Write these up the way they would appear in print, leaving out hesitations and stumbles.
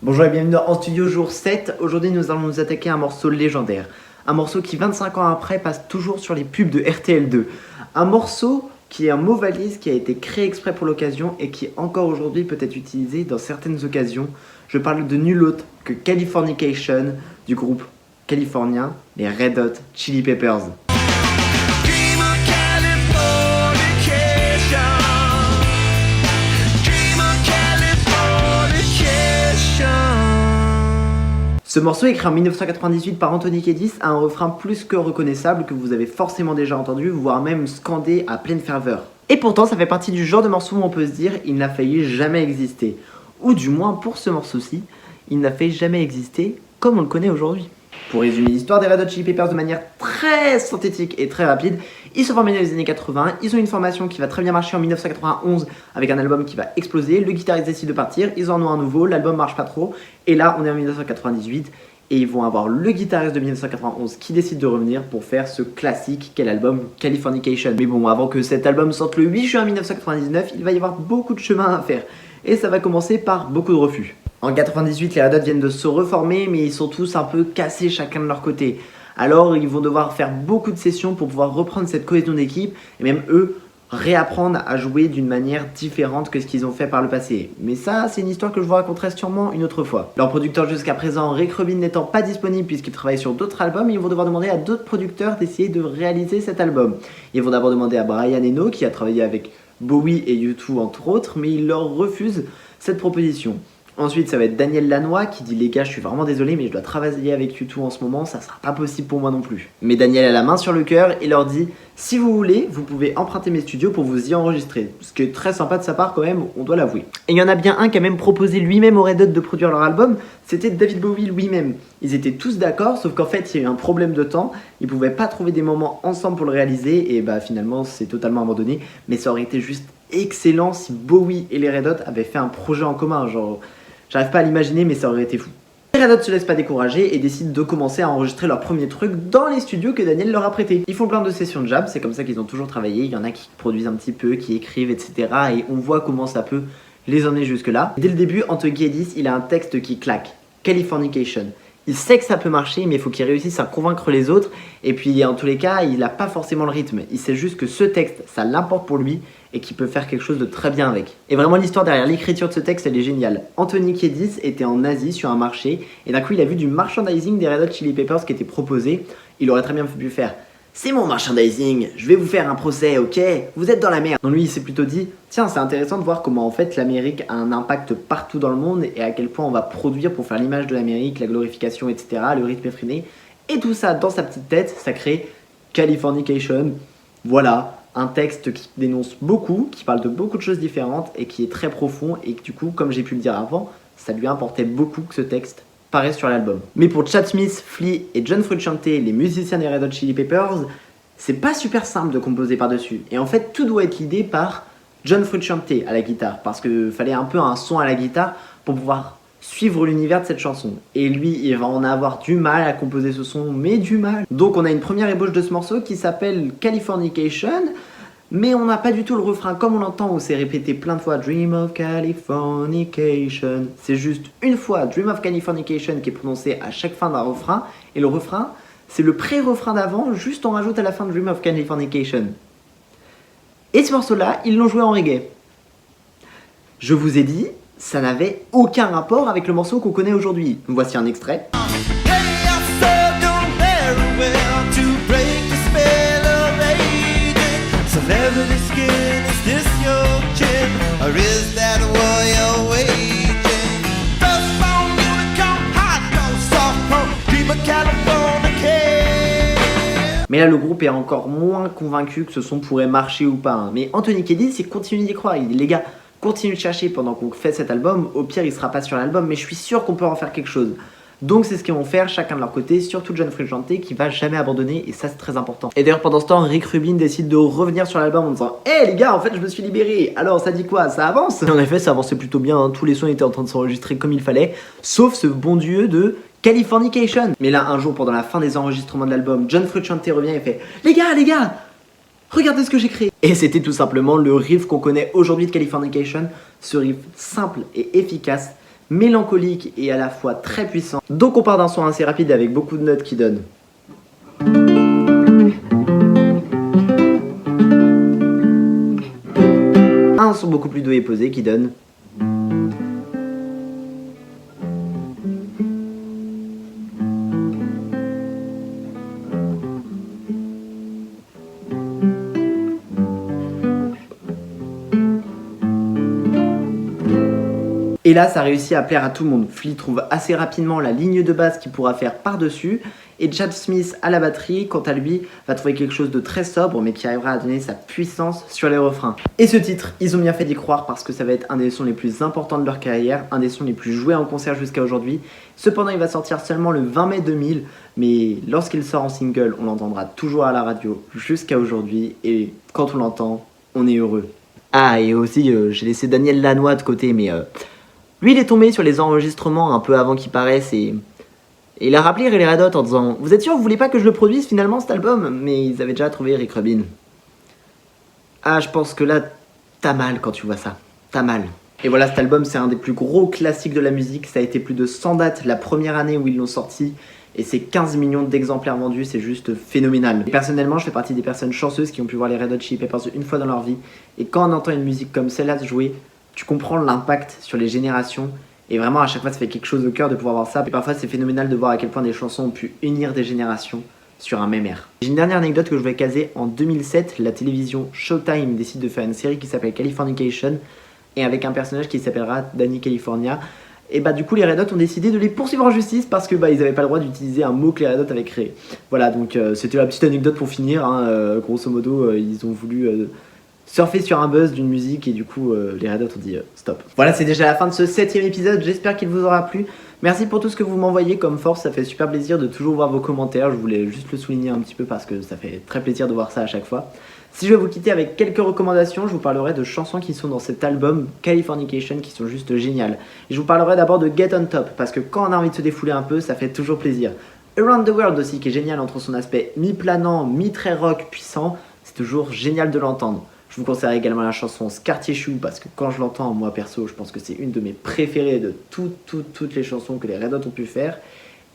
Bonjour et bienvenue dans En Studio jour 7. Aujourd'hui nous allons nous attaquer à un morceau légendaire. Un morceau qui 25 ans après passe toujours sur les pubs de RTL2. Un morceau qui est un mot valise qui a été créé exprès pour l'occasion et qui encore aujourd'hui peut être utilisé dans certaines occasions. Je parle de nul autre que Californication du groupe californien les Red Hot Chili Peppers. Ce morceau, écrit en 1998 par Anthony Kiedis, a un refrain plus que reconnaissable que vous avez forcément déjà entendu, voire même scandé à pleine ferveur. Et pourtant, ça fait partie du genre de morceau où on peut se dire il n'a failli jamais exister. Ou du moins, pour ce morceau-ci, il n'a failli jamais exister comme on le connaît aujourd'hui. Pour résumer l'histoire des Red Hot Chili Peppers de manière très synthétique et très rapide, ils se forment dans les années 80, ils ont une formation qui va très bien marcher en 1991 avec un album qui va exploser, le guitariste décide de partir, ils en ont un nouveau, l'album marche pas trop, et là on est en 1998 et ils vont avoir le guitariste de 1991 qui décide de revenir pour faire ce classique qu'est l'album Californication. Mais bon, avant que cet album sorte le 8 juin 1999, il va y avoir beaucoup de chemin à faire, et ça va commencer par beaucoup de refus. En 98, les Red Hot viennent de se reformer, mais ils sont tous un peu cassés chacun de leur côté. Alors ils vont devoir faire beaucoup de sessions pour pouvoir reprendre cette cohésion d'équipe, et même eux, réapprendre à jouer d'une manière différente que ce qu'ils ont fait par le passé. Mais ça, c'est une histoire que je vous raconterai sûrement une autre fois. Leur producteur jusqu'à présent, Rick Rubin, n'étant pas disponible puisqu'il travaille sur d'autres albums, ils vont devoir demander à d'autres producteurs d'essayer de réaliser cet album. Ils vont d'abord demander à Brian Eno, qui a travaillé avec Bowie et U2 entre autres, mais il leur refuse cette proposition. Ensuite, ça va être Daniel Lanois qui dit « Les gars, je suis vraiment désolé, mais je dois travailler avec U2 en ce moment, ça sera pas possible pour moi non plus. » Mais Daniel a la main sur le cœur et leur dit « Si vous voulez, vous pouvez emprunter mes studios pour vous y enregistrer. » Ce qui est très sympa de sa part quand même, on doit l'avouer. Et il y en a bien un qui a même proposé lui-même aux Red Hot de produire leur album, c'était David Bowie lui-même. Ils étaient tous d'accord, sauf qu'en fait, il y a eu un problème de temps, ils pouvaient pas trouver des moments ensemble pour le réaliser, et bah finalement, c'est totalement abandonné. Mais ça aurait été juste excellent si Bowie et les Red Hot avaient fait un projet en commun, genre... J'arrive pas à l'imaginer, mais ça aurait été fou. Les Red Hot se laissent pas décourager et décident de commencer à enregistrer leur premier truc dans les studios que Daniel leur a prêté. Ils font plein de sessions de jam, c'est comme ça qu'ils ont toujours travaillé. Il y en a qui produisent un petit peu, qui écrivent, etc. Et on voit comment ça peut les emmener jusque là. Dès le début, Anthony Kiedis, il a un texte qui claque. Californication. Il sait que ça peut marcher, mais il faut qu'il réussisse à convaincre les autres. Et puis, en tous les cas, il n'a pas forcément le rythme. Il sait juste que ce texte, ça l'importe pour lui et qu'il peut faire quelque chose de très bien avec. Et vraiment, l'histoire derrière l'écriture de ce texte, elle est géniale. Anthony Kiedis était en Asie sur un marché et d'un coup, il a vu du merchandising des Red Hot Chili Peppers qui était proposé. Il aurait très bien pu faire « C'est mon merchandising, je vais vous faire un procès, ok? Vous êtes dans la merde. » Donc lui, il s'est plutôt dit « Tiens, c'est intéressant de voir comment en fait l'Amérique a un impact partout dans le monde et à quel point on va produire pour faire l'image de l'Amérique, la glorification, etc., le rythme effréné. » Et tout ça dans sa petite tête, ça crée Californication. Voilà, un texte qui dénonce beaucoup, qui parle de beaucoup de choses différentes et qui est très profond et que du coup, comme j'ai pu le dire avant, ça lui importait beaucoup que ce texte paraisse sur l'album. Mais pour Chad Smith, Flea et John Frusciante, les musiciens des Red Hot Chili Peppers, c'est pas super simple de composer par-dessus. Et en fait, tout doit être l'idée par John Frusciante à la guitare, parce qu'il fallait un peu un son à la guitare pour pouvoir suivre l'univers de cette chanson. Et lui, il va en avoir du mal à composer ce son, mais du mal. Donc on a une première ébauche de ce morceau qui s'appelle Californication, mais on n'a pas du tout le refrain comme on l'entend où c'est répété plein de fois Dream of Californication. C'est juste une fois Dream of Californication qui est prononcé à chaque fin d'un refrain, et le refrain, c'est le pré-refrain d'avant, juste on rajoute à la fin Dream of Californication. Et ce morceau-là, ils l'ont joué en reggae. Je vous ai dit, ça n'avait aucun rapport avec le morceau qu'on connaît aujourd'hui. Voici un extrait. Mais là, le groupe est encore moins convaincu que ce son pourrait marcher ou pas. Hein. Mais Anthony Kiedis, il continue d'y croire. Il dit, les gars, continuez de chercher pendant qu'on fait cet album. Au pire, il sera pas sur l'album, mais je suis sûr qu'on peut en faire quelque chose. Donc c'est ce qu'ils vont faire, chacun de leur côté, surtout John Frusciante qui va jamais abandonner, et ça c'est très important. Et d'ailleurs pendant ce temps, Rick Rubin décide de revenir sur l'album en disant « Hey les gars, en fait je me suis libéré, alors ça dit quoi? Ça avance ?» Et en effet ça avançait plutôt bien, hein. Tous les sons étaient en train de s'enregistrer comme il fallait, sauf ce bon dieu de Californication. Mais là un jour pendant la fin des enregistrements de l'album, John Frusciante revient et fait « Les gars, regardez ce que j'ai créé !» Et c'était tout simplement le riff qu'on connaît aujourd'hui de Californication, ce riff simple et efficace mélancolique et à la fois très puissant. Donc on part d'un son assez rapide avec beaucoup de notes qui donnent. Un son beaucoup plus doux et posé qui donne. Et là, ça réussit à plaire à tout le monde. Flea trouve assez rapidement la ligne de basse qu'il pourra faire par-dessus. Et Chad Smith à la batterie, quant à lui, va trouver quelque chose de très sobre, mais qui arrivera à donner sa puissance sur les refrains. Et ce titre, ils ont bien fait d'y croire parce que ça va être un des sons les plus importants de leur carrière, un des sons les plus joués en concert jusqu'à aujourd'hui. Cependant, il va sortir seulement le 20 mai 2000, mais lorsqu'il sort en single, on l'entendra toujours à la radio jusqu'à aujourd'hui. Et quand on l'entend, on est heureux. Ah, et aussi, j'ai laissé Daniel Lanois de côté, mais... lui, il est tombé sur les enregistrements un peu avant qu'ils paraissent et il a rappelé les Red Hot en disant « Vous êtes sûr, vous voulez pas que je le produise finalement cet album ?» Mais ils avaient déjà trouvé Rick Rubin. Ah, je pense que là, t'as mal quand tu vois ça. T'as mal. Et voilà, cet album, c'est un des plus gros classiques de la musique. Ça a été plus de 100 dates la première année où ils l'ont sorti. Et c'est 15 millions d'exemplaires vendus, c'est juste phénoménal. Et personnellement, je fais partie des personnes chanceuses qui ont pu voir les Red Hot Chili Peppers une fois dans leur vie. Et quand on entend une musique comme celle-là se jouer, tu comprends l'impact sur les générations et vraiment à chaque fois ça fait quelque chose au cœur de pouvoir voir ça. Et parfois c'est phénoménal de voir à quel point des chansons ont pu unir des générations sur un même air. J'ai une dernière anecdote que je vais caser. En 2007, la télévision Showtime décide de faire une série qui s'appelle Californication et avec un personnage qui s'appellera Danny California. Et bah du coup les Red Hot ont décidé de les poursuivre en justice parce que ils avaient pas le droit d'utiliser un mot que les Red Hot avaient créé. Voilà, donc c'était la petite anecdote pour finir, hein. Grosso modo ils ont voulu surfer sur un buzz d'une musique et du coup les Red Hot ont dit stop. Voilà, c'est déjà la fin de ce 7ème épisode, j'espère qu'il vous aura plu. Merci pour tout ce que vous m'envoyez comme force, ça fait super plaisir de toujours voir vos commentaires, je voulais juste le souligner un petit peu parce que ça fait très plaisir de voir ça à chaque fois. Si je vais vous quitter avec quelques recommandations, je vous parlerai de chansons qui sont dans cet album Californication qui sont juste géniales. Et je vous parlerai d'abord de Get On Top parce que quand on a envie de se défouler un peu, ça fait toujours plaisir. Around the World aussi qui est génial entre son aspect mi-planant, mi-très rock puissant, c'est toujours génial de l'entendre. Je vous conseille également la chanson Scar Tissue parce que quand je l'entends, moi perso, je pense que c'est une de mes préférées de toutes les chansons que les Red Hot ont pu faire.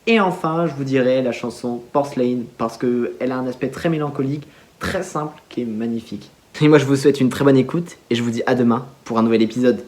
Et enfin, je vous dirai la chanson Porcelain parce qu'elle a un aspect très mélancolique, très simple, qui est magnifique. Et moi, je vous souhaite une très bonne écoute et je vous dis à demain pour un nouvel épisode.